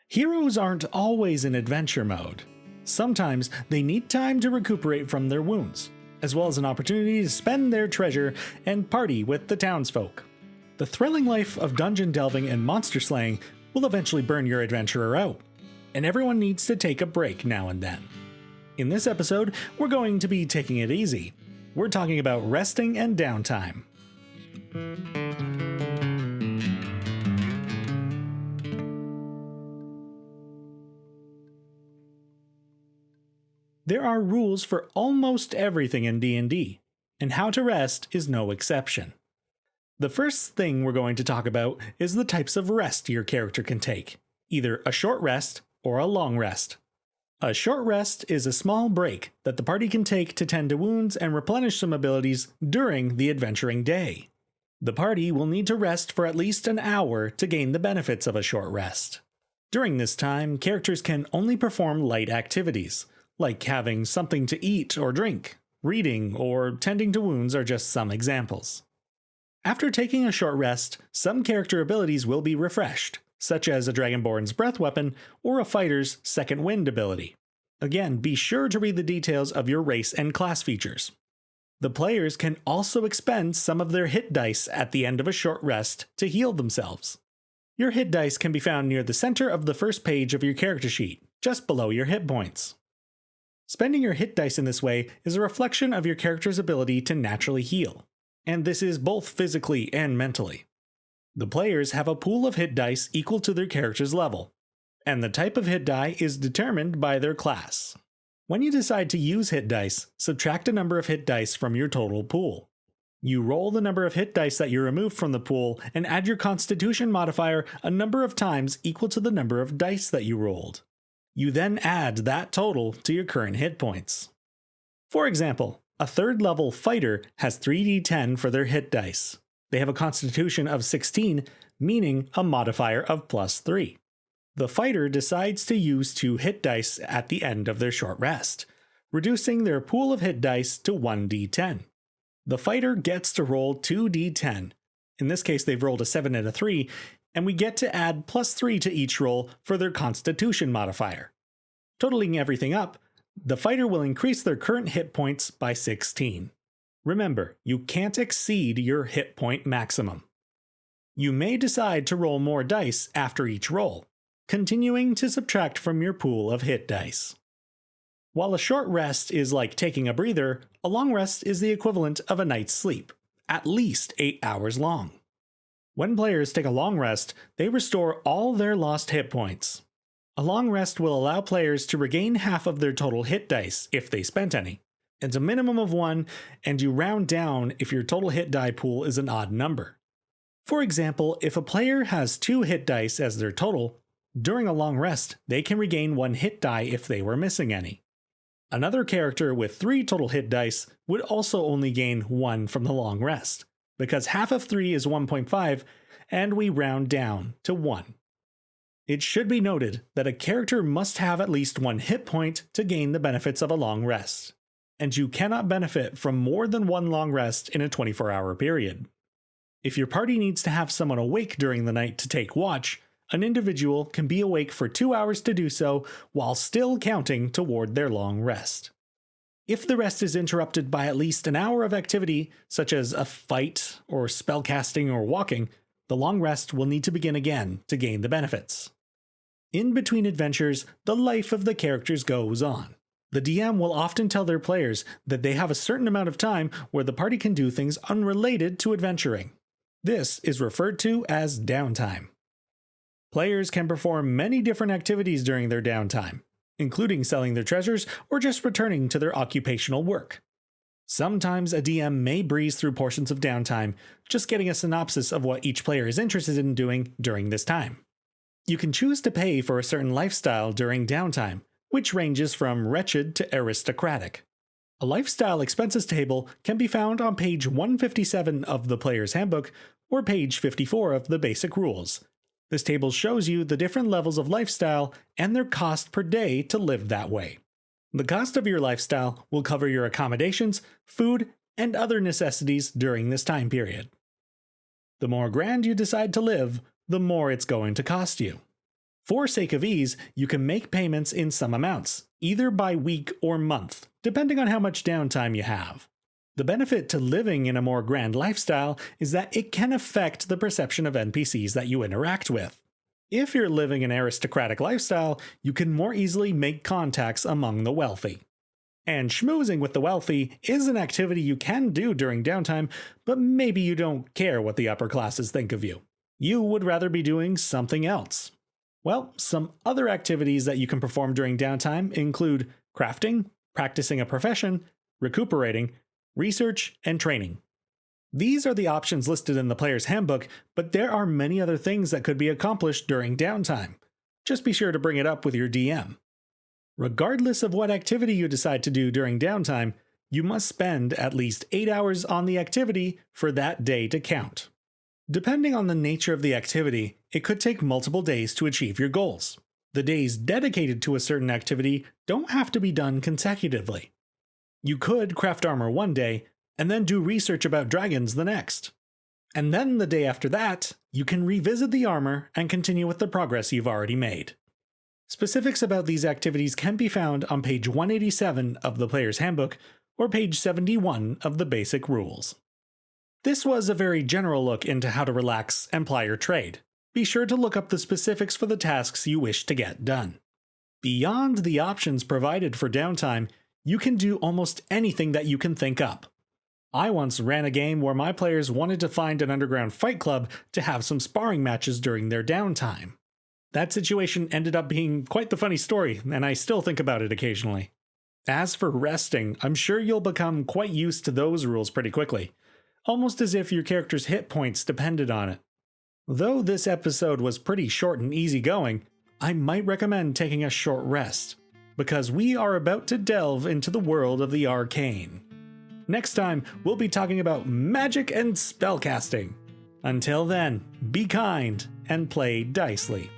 Heroes aren't always in adventure mode. Sometimes they need time to recuperate from their wounds, as well as an opportunity to spend their treasure and party with the townsfolk. The thrilling life of dungeon delving and monster slaying will eventually burn your adventurer out, and everyone needs to take a break now and then. In this episode, we're going to be taking it easy. We're talking about resting and downtime. There are rules for almost everything in D&D, and how to rest is no exception. The first thing we're going to talk about is the types of rest your character can take, either a short rest or a long rest. A short rest is a small break that the party can take to tend to wounds and replenish some abilities during the adventuring day. The party will need to rest for at least an hour to gain the benefits of a short rest. During this time, characters can only perform light activities, like having something to eat or drink. Reading or tending to wounds are just some examples. After taking a short rest, some character abilities will be refreshed, such as a Dragonborn's breath weapon or a fighter's second wind ability. Again, be sure to read the details of your race and class features. The players can also expend some of their hit dice at the end of a short rest to heal themselves. Your hit dice can be found near the center of the first page of your character sheet, just below your hit points. Spending your hit dice in this way is a reflection of your character's ability to naturally heal, and this is both physically and mentally. The players have a pool of hit dice equal to their character's level, and the type of hit die is determined by their class. When you decide to use hit dice, subtract a number of hit dice from your total pool. You roll the number of hit dice that you removed from the pool and add your Constitution modifier a number of times equal to the number of dice that you rolled. You then add that total to your current hit points. For example, a third level fighter has 3d10 for their hit dice. They have a constitution of 16, meaning a modifier of +3. The fighter decides to use 2 hit dice at the end of their short rest, reducing their pool of hit dice to 1d10. The fighter gets to roll 2d10. In this case, they've rolled a 7 and a 3, and we get to add +3 to each roll for their Constitution modifier. Totaling everything up, the fighter will increase their current hit points by 16. Remember, you can't exceed your hit point maximum. You may decide to roll more dice after each roll, continuing to subtract from your pool of hit dice. While a short rest is like taking a breather, a long rest is the equivalent of a night's sleep, at least 8 hours long. When players take a long rest, they restore all their lost hit points. A long rest will allow players to regain half of their total hit dice if they spent any. It's a minimum of 1, and you round down if your total hit die pool is an odd number. For example, if a player has 2 hit dice as their total, during a long rest, they can regain 1 hit die if they were missing any. Another character with 3 total hit dice would also only gain 1 from the long rest, because half of 3 is 1.5, and we round down to 1. It should be noted that a character must have at least 1 hit point to gain the benefits of a long rest, and you cannot benefit from more than 1 long rest in a 24-hour period. If your party needs to have someone awake during the night to take watch, an individual can be awake for 2 hours to do so while still counting toward their long rest. If the rest is interrupted by at least an hour of activity, such as a fight or spellcasting or walking, the long rest will need to begin again to gain the benefits. In between adventures, the life of the characters goes on. The DM will often tell their players that they have a certain amount of time where the party can do things unrelated to adventuring. This is referred to as downtime. Players can perform many different activities during their downtime, including selling their treasures or just returning to their occupational work. Sometimes a DM may breeze through portions of downtime, just getting a synopsis of what each player is interested in doing during this time. You can choose to pay for a certain lifestyle during downtime, which ranges from wretched to aristocratic. A lifestyle expenses table can be found on page 157 of the Player's Handbook or page 54 of the Basic Rules. This table shows you the different levels of lifestyle and their cost per day to live that way. The cost of your lifestyle will cover your accommodations, food, and other necessities during this time period. The more grand you decide to live, the more it's going to cost you. For sake of ease, you can make payments in some amounts, either by week or month, depending on how much downtime you have. The benefit to living in a more grand lifestyle is that it can affect the perception of NPCs that you interact with. If you're living an aristocratic lifestyle, you can more easily make contacts among the wealthy. And schmoozing with the wealthy is an activity you can do during downtime, but maybe you don't care what the upper classes think of you. You would rather be doing something else. Well, some other activities that you can perform during downtime include crafting, practicing a profession, recuperating, research, and training. These are the options listed in the player's handbook, but there are many other things that could be accomplished during downtime. Just be sure to bring it up with your DM. Regardless of what activity you decide to do during downtime, you must spend at least 8 hours on the activity for that day to count. Depending on the nature of the activity, it could take multiple days to achieve your goals. The days dedicated to a certain activity don't have to be done consecutively. You could craft armor one day, and then do research about dragons the next. And then the day after that, you can revisit the armor and continue with the progress you've already made. Specifics about these activities can be found on page 187 of the player's handbook or page 71 of the basic rules. This was a very general look into how to relax and ply your trade. Be sure to look up the specifics for the tasks you wish to get done. Beyond the options provided for downtime, you can do almost anything that you can think up. I once ran a game where my players wanted to find an underground fight club to have some sparring matches during their downtime. That situation ended up being quite the funny story, and I still think about it occasionally. As for resting, I'm sure you'll become quite used to those rules pretty quickly, almost as if your character's hit points depended on it. Though this episode was pretty short and easygoing, I might recommend taking a short rest, because we are about to delve into the world of the arcane. Next time, we'll be talking about magic and spellcasting. Until then, be kind and play dicely.